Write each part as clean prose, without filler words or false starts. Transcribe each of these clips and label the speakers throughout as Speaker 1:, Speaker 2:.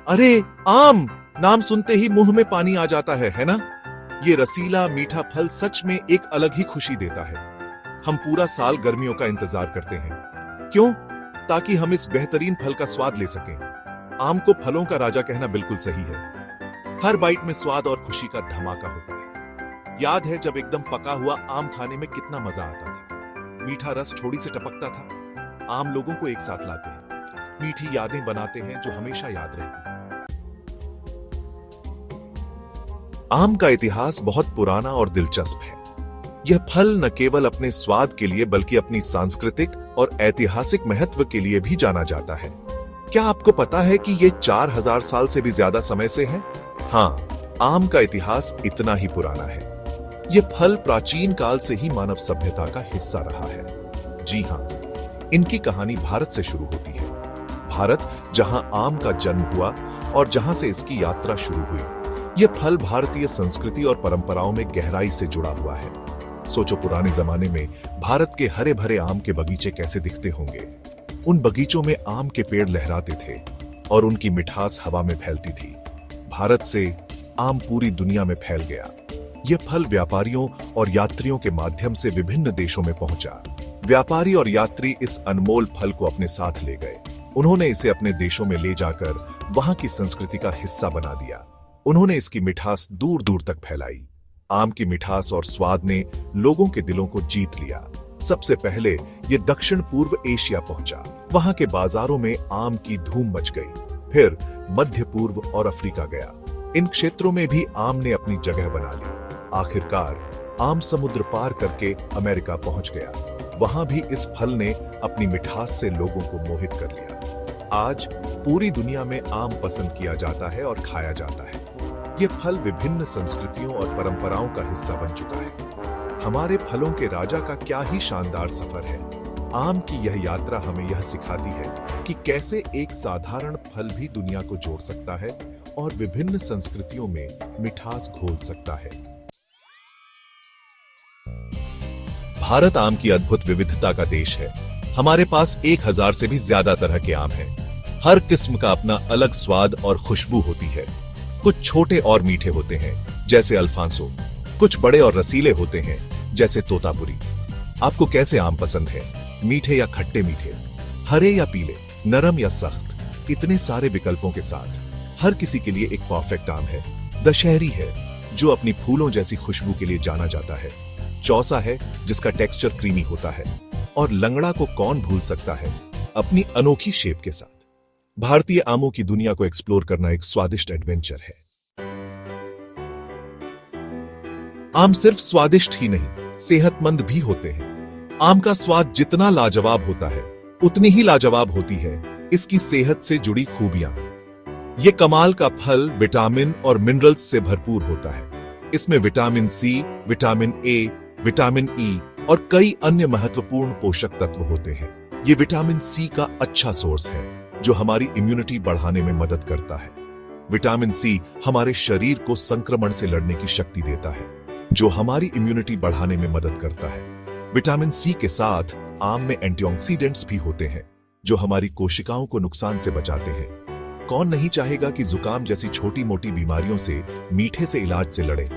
Speaker 1: अरे आम, नाम सुनते ही मुंह में पानी आ जाता है ना? ये रसीला मीठा फल सच में एक अलग ही खुशी देता है। हम पूरा साल गर्मियों का इंतजार करते हैं। क्यों? ताकि हम इस बेहतरीन फल का स्वाद ले सकें। आम को फलों का राजा कहना बिल्कुल सही है। हर बाइट में स्वाद और खुशी का धमाका होता है। याद है जब एकदम पका हुआ आम खाने में कितना मजा आता था। मीठा रस ठोड़ी से टपकता था। आम लोगों को एक साथ लाते हैं, मीठी यादें बनाते हैं जो हमेशा याद रहती हैं। आम का इतिहास बहुत पुराना और दिलचस्प है। यह फल न केवल अपने स्वाद के लिए बल्कि अपनी सांस्कृतिक और ऐतिहासिक महत्व के लिए भी जाना जाता है। क्या आपको पता है कि यह 4000 साल से भी ज्यादा समय से है? हाँ, आम का इतिहास इतना ही पुराना है। यह फल प्राचीन काल से ही मानव सभ्यता का हिस्सा रहा है। जी हाँ, इनकी कहानी भारत से शुरू होती है। भारत जहां आम का जन्म हुआ और जहां से इसकी यात्रा शुरू हुई। यह फल भारतीय संस्कृति और परंपराओं में गहराई से जुड़ा हुआ है। सोचो, पुराने जमाने में भारत के हरे भरे आम के बगीचे कैसे दिखते होंगे। उन बगीचों में आम के पेड़ लहराते थे और उनकी मिठास हवा में फैलती थी। भारत से आम पूरी दुनिया में फैल गया। यह फल व्यापारियों और यात्रियों के माध्यम से विभिन्न देशों में पहुंचा। व्यापारी और यात्री इस अनमोल फल को अपने साथ ले गए। उन्होंने इसे अपने देशों में ले जाकर वहां की संस्कृति का हिस्सा बना दिया। उन्होंने इसकी मिठास दूर दूर तक फैलाई। आम की मिठास और स्वाद ने लोगों के दिलों को जीत लिया। सबसे पहले यह दक्षिण पूर्व एशिया पहुंचा। वहां के बाजारों में आम की धूम मच गई। फिर मध्य पूर्व और अफ्रीका गया। इन क्षेत्रों में भी आम ने अपनी जगह बना ली। आखिरकार आम समुद्र पार करके अमेरिका पहुंच गया। वहां भी इस फल ने अपनी मिठास से लोगों को मोहित कर लिया। आज पूरी दुनिया में आम पसंद किया जाता है और खाया जाता है। यह फल विभिन्न संस्कृतियों और परंपराओं का हिस्सा बन चुका है। हमारे फलों के राजा का क्या ही शानदार सफर है। आम की यह यात्रा हमें यह सिखाती है कि कैसे एक साधारण फल भी दुनिया को जोड़ सकता है और विभिन्न संस्कृतियों में मिठास घोल सकता है। भारत आम की अद्भुत विविधता का देश है। हमारे पास 1000 से भी ज्यादा तरह के आम हैं। हर किस्म का अपना अलग स्वाद और खुशबू होती है। कुछ छोटे और मीठे होते हैं जैसे अल्फांसो, कुछ बड़े और रसीले होते हैं जैसे तोतापुरी। आपको कैसे आम पसंद है? मीठे या खट्टे मीठे, हरे या पीले, नरम या सख्त? इतने सारे विकल्पों के साथ हर किसी के लिए एक परफेक्ट आम है। दशहरी है जो अपनी फूलों जैसी खुशबू के लिए जाना जाता है। चौसा है जिसका टेक्सचर क्रीमी होता है। और लंगड़ा को कौन भूल सकता है अपनी अनोखी शेप के साथ। भारतीय आमों की दुनिया को एक्सप्लोर करना एक स्वादिष्ट एडवेंचर है। आम सिर्फ स्वादिष्ट ही नहीं, सेहतमंद भी होते हैं। आम का स्वाद जितना लाजवाब होता है उतनी ही लाजवाब होती है इसकी सेहत से जुड़ी खूबियां। यह कमाल का फल विटामिन और मिनरल्स से भरपूर होता है। इसमें vitamin C, vitamin A, vitamin E और कई अन्य महत्वपूर्ण पोषक तत्व होते हैं। ये विटामिन सी का अच्छा सोर्स है जो हमारी इम्यूनिटी बढ़ाने में मदद करता है। विटामिन सी हमारे शरीर को संक्रमण से लड़ने की शक्ति देता है जो हमारी इम्यूनिटी बढ़ाने में मदद करता है। विटामिन सी के साथ आम में एंटीऑक्सीडेंट्स भी होते हैं जो हमारी कोशिकाओं को नुकसान से बचाते हैं। कौन नहीं चाहेगा कि जुकाम जैसी छोटी मोटी बीमारियों से मीठे से इलाज से लड़े।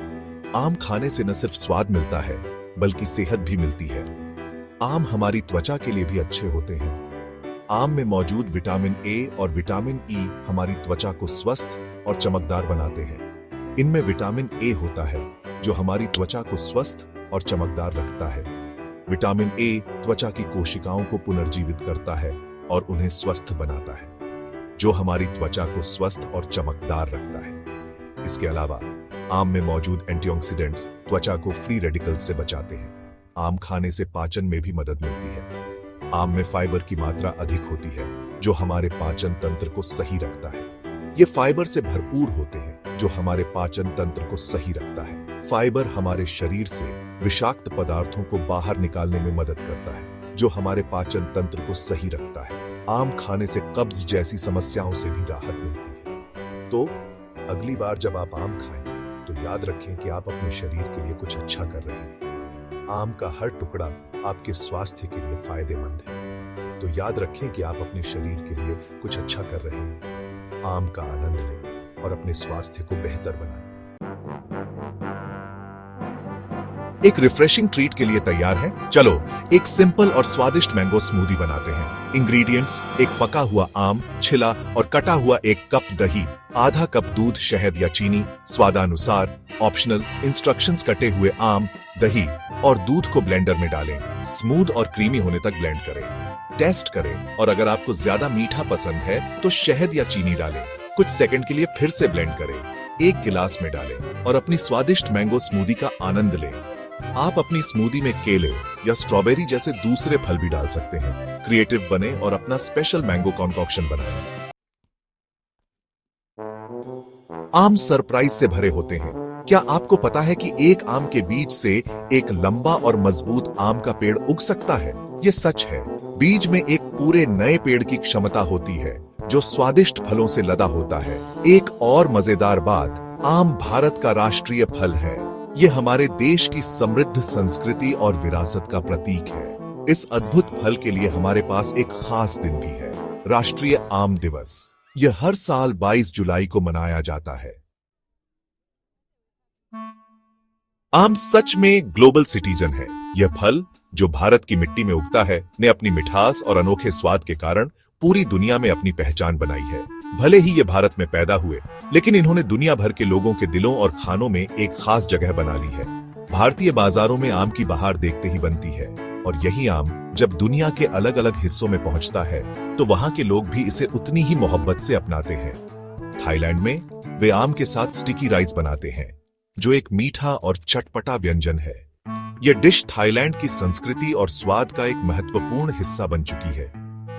Speaker 1: आम खाने से न सिर्फ स्वाद मिलता है बल्कि सेहत भी मिलती है। आम हमारी त्वचा के लिए भी अच्छे होते हैं। आम में मौजूद विटामिन ए और विटामिन ई हमारी त्वचा को स्वस्थ और चमकदार बनाते हैं। इनमें विटामिन ए होता है जो हमारी त्वचा को स्वस्थ और चमकदार रखता है। विटामिन ए त्वचा की कोशिकाओं को पुनर्जीवित करता है और उन्हें स्वस्थ बनाता है, जो हमारी त्वचा को स्वस्थ और चमकदार रखता है। इसके अलावा आम में मौजूद एंटीऑक्सीडेंट्स त्वचा को फ्री रेडिकल्स से बचाते हैं। आम खाने से पाचन में भी मदद मिलती है। आम में फाइबर की मात्रा अधिक होती है जो हमारे पाचन तंत्र को सही रखता है। ये फाइबर से भरपूर होते हैं जो हमारे पाचन तंत्र को सही रखता है। फाइबर हमारे शरीर से विषाक्त पदार्थों को बाहर निकालने में मदद करता है जो हमारे पाचन तंत्र को सही रखता है। आम खाने से कब्ज जैसी समस्याओं से भी राहत मिलती है। तो अगली बार जब आप आम खाएं तो याद रखें कि आप अपने शरीर के लिए कुछ अच्छा कर रहे हैं। आम का हर टुकड़ा आपके स्वास्थ्य के लिए फायदेमंद है। तो याद रखें कि आप अपने शरीर के लिए कुछ अच्छा कर रहे हैं। आम का आनंद लें और अपने स्वास्थ्य को बेहतर बनाएं। एक रिफ्रेशिंग ट्रीट के लिए तैयार है? चलो एक सिंपल और स्वादिष्ट मैंगो स्मूदी बनाते हैं। इंग्रेडिएंट्स: एक पका हुआ आम, छिला और कटा हुआ 1 कप दही, आधा कप दूध, शहद या चीनी, स्वादानुसार, ऑप्शनल। इंस्ट्रक्शंस: कटे हुए आम, दही और दूध को ब्लेंडर में डालें, स्मूथ और क्रीमी होने तक ब्लेंड करें। टेस्ट करें और अगर आपको ज्यादा मीठा पसंद है तो शहद या चीनी डालें। कुछ सेकंड के लिए फिर से ब्लेंड करें, 1 गिलास में डालें और अपनी स्वादिष्ट मैंगो स्मूदी का आनंद लें। आप अपनी स्मूदी में केले या स्ट्रॉबेरी जैसे दूसरे फल भी डाल सकते हैं। क्रिएटिव बने और अपना स्पेशल मैंगो कॉन्कॉक्शन बनाएं। आम सरप्राइज से भरे होते हैं। क्या आपको पता है कि एक आम के बीज से एक लंबा और मजबूत आम का पेड़ उग सकता है? ये सच है। बीज में एक पूरे नए पेड़ की क्षमता होती है जो स्वादिष्ट फलों से लदा होता है। एक और मजेदार बात, आम भारत का राष्ट्रीय फल है। ये हमारे देश की समृद्ध संस्कृति और विरासत का प्रतीक है। इस अद्भुत फल के लिए हमारे पास एक खास दिन भी है, राष्ट्रीय आम दिवस। यह हर साल 22 जुलाई को मनाया जाता है। आम सच में ग्लोबल सिटीजन है। यह फल, जो भारत की मिट्टी में उगता है, ने अपनी मिठास और अनोखे स्वाद के कारण पूरी दुनिया में अपनी पहचान बनाई है। भले ही ये भारत में पैदा हुए, लेकिन इन्होंने दुनिया भर के लोगों के दिलों और खानों में एक खास जगह बना ली है। भारतीय बाजारों में आम की बहार देखते ही बनती है, और यही आम जब दुनिया के अलग अलग हिस्सों में पहुंचता है तो वहां के लोग भी इसे उतनी ही मोहब्बत से अपनाते हैं। थाईलैंड में वे आम के साथ स्टिकी राइस बनाते हैं, जो एक मीठा और चटपटा व्यंजन है। यह डिश थाईलैंड की संस्कृति और स्वाद का एक महत्वपूर्ण हिस्सा बन चुकी है,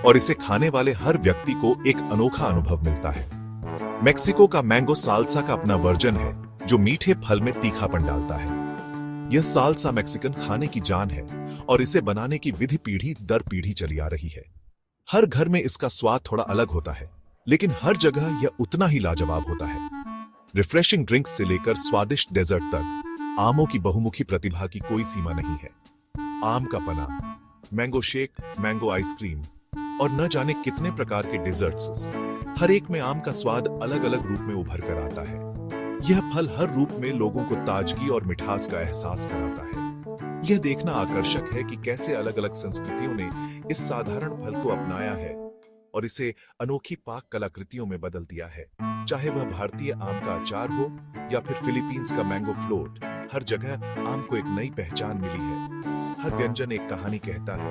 Speaker 1: और इसे खाने वाले हर व्यक्ति को एक अनोखा अनुभव मिलता है। मेक्सिको का मैंगो साल्सा का अपना वर्जन है, जो मीठे फल में तीखापन डालता है। यह साल्सा मैक्सिकन खाने की जान है, और इसे बनाने की विधि पीढ़ी दर पीढ़ी चली आ रही है। हर घर में इसका स्वाद थोड़ा अलग होता है, लेकिन हर जगह यह उतना ही लाजवाब होता है। रिफ्रेशिंग ड्रिंक्स से लेकर स्वादिष्ट डेजर्ट तक, आमों की बहुमुखी प्रतिभा की कोई सीमा नहीं है। आम का पना, मैंगो शेक, मैंगो आइसक्रीम और न जाने कितने प्रकार के डिजर्ट्स, हर एक में आम का स्वाद अलग अलग रूप में उभर कर आता है। यह फल हर रूप में लोगों को ताजगी और मिठास का एहसास कराता है। यह देखना आकर्षक है कि कैसे अलग अलग संस्कृतियों ने इस साधारण फल को अपनाया है और इसे अनोखी पाक कलाकृतियों में बदल दिया है। चाहे वह भारतीय आम का अचार हो या फिर फिलीपींस का मैंगो फ्लोट, हर जगह आम को एक नई पहचान मिली है। हर व्यंजन एक कहानी कहता है।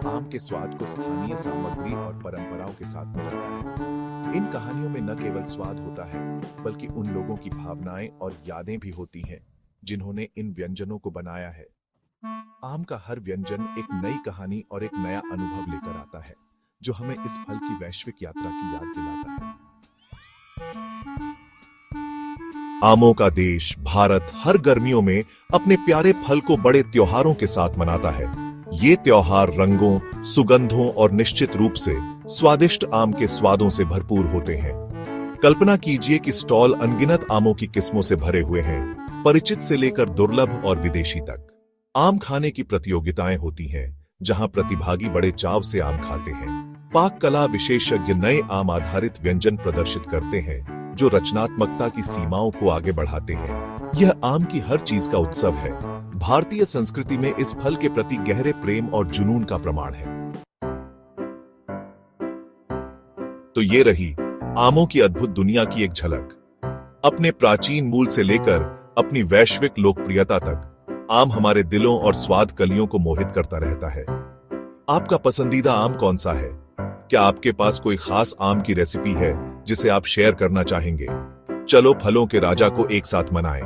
Speaker 1: आम के स्वाद को स्थानीय सामग्री और परंपराओं के साथ मिलाता है। इन कहानियों में न केवल स्वाद होता है, बल्कि उन लोगों की भावनाएं और यादें भी होती हैं जिन्होंने इन व्यंजनों को बनाया है। आम का हर व्यंजन एक नई कहानी और एक नया अनुभव लेकर आता है, जो हमें इस फल की वैश्विक यात्रा की याद दिलाता है। आमों का देश भारत हर गर्मियों में अपने प्यारे फल को बड़े त्योहारों के साथ मनाता है। ये त्योहार रंगों, सुगंधों और निश्चित रूप से स्वादिष्ट आम के स्वादों से भरपूर होते हैं। कल्पना कीजिए कि स्टॉल अनगिनत आमों की किस्मों से भरे हुए हैं, परिचित से लेकर दुर्लभ और विदेशी तक। आम खाने की प्रतियोगिताएं होती हैं, जहां प्रतिभागी बड़े चाव से आम खाते हैं। पाक कला विशेषज्ञ नए आम आधारित व्यंजन प्रदर्शित करते हैं, जो रचनात्मकता की सीमाओं को आगे बढ़ाते हैं। यह आम की हर चीज का उत्सव है। भारतीय संस्कृति में इस फल के प्रति गहरे प्रेम और जुनून का प्रमाण है। तो ये रही आमों की अद्भुत दुनिया की एक झलक। अपने प्राचीन मूल से लेकर अपनी वैश्विक लोकप्रियता तक, आम हमारे दिलों और स्वाद कलियों को मोहित करता रहता है। आपका पसंदीदा आम कौन सा है? क्या आपके पास कोई खास आम की रेसिपी है जिसे आप शेयर करना चाहेंगे? चलो फलों के राजा को एक साथ मनाएं।